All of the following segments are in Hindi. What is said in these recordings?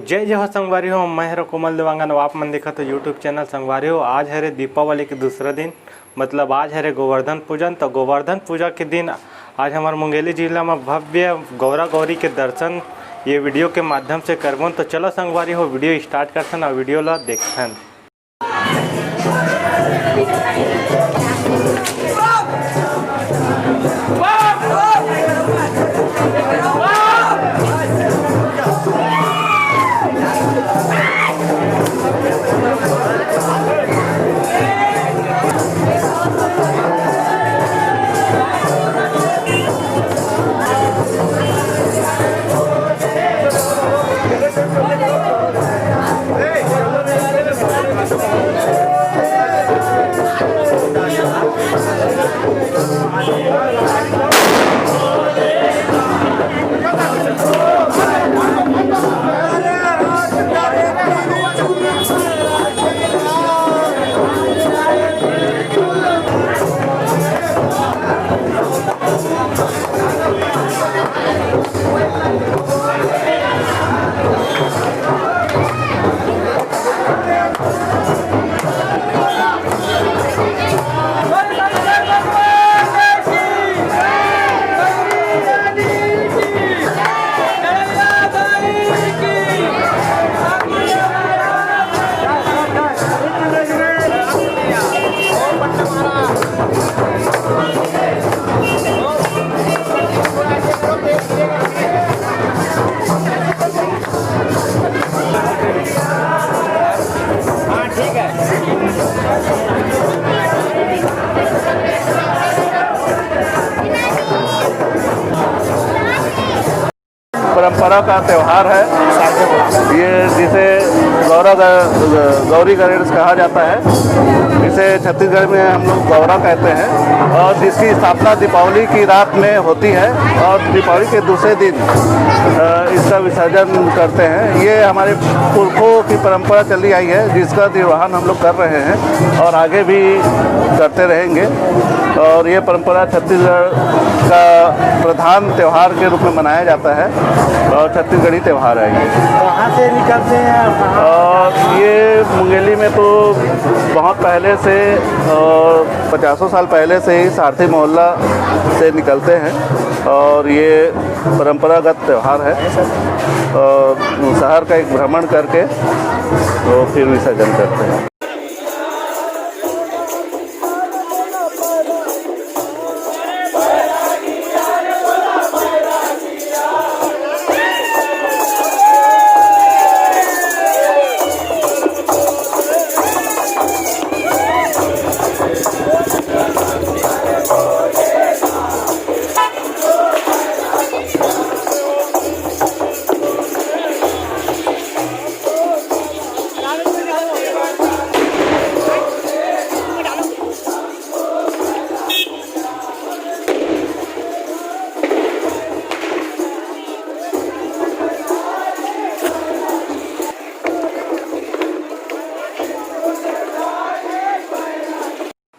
जय जय हो संगवारी हो। मैं हरो कोमल देवांगन। आप मन देखा तो यूट्यूब चैनल संगवारी हो। आज है रे दीपावली के दूसरा दिन, मतलब आज है रे गोवर्धन पूजन। तो गोवर्धन पूजा के दिन आज हमारे मुंगेली जिला में भव्य गौरा गौरी के दर्शन ये वीडियो के माध्यम से करबन। तो चलो संगवारी हो वीडियो स्टार्ट करथन और वीडियो ला देखथन। परंपरा का त्यौहार है ये, जिसे गौरी गणेश कहा जाता है। इसे छत्तीसगढ़ में हम लोग गौरा कहते हैं और जिसकी स्थापना दीपावली की रात में होती है और दीपावली के दूसरे दिन इसका विसर्जन करते हैं। ये हमारे पुरखों की परंपरा चली आई है, जिसका निर्वहन हम लोग कर रहे हैं और आगे भी करते रहेंगे। और ये परंपरा छत्तीसगढ़ का प्रधान त्यौहार के रूप में मनाया जाता है और छत्तीसगढ़ी त्यौहार है ये। कहाँ से निकलते हैं? और ये मुंगेली में तो बहुत पहले से, 50 साल पहले से ही सारथी मोहल्ला से निकलते हैं और ये परंपरागत त्यौहार है। और शहर का एक भ्रमण करके तो फिर विसर्जन करते हैं।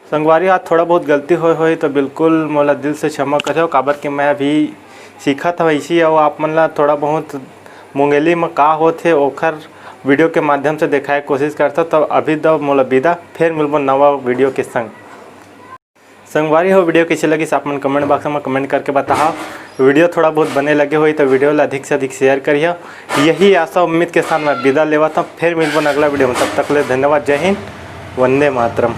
संगवारी आज थोड़ा बहुत गलती होई तो बिल्कुल मोला दिल से क्षमा करो। काबर कि मैं अभी सीखत हूँ इसी और आप मन ला थोड़ा बहुत मुंगेली में का होथे ओखर वीडियो के माध्यम से दिखाए कोशिश करता। तो अभी दो मोला विदा, फिर मिलबो नवा वीडियो के संग। संगवारी हो वीडियो कैसे लगी आप मन कमेंट बॉक्स में कमेंट करके बताओ। वीडियो थोड़ा बहुत बने लगे हुई तो वीडियो ला अधिक से अधिक शेयर करिए। यही आशा उम्मीद के साथ मैं विदा लेवा था। फिर मिलबो अगला वीडियो में, तब तक ले धन्यवाद। जय हिंद, वंदे मातरम।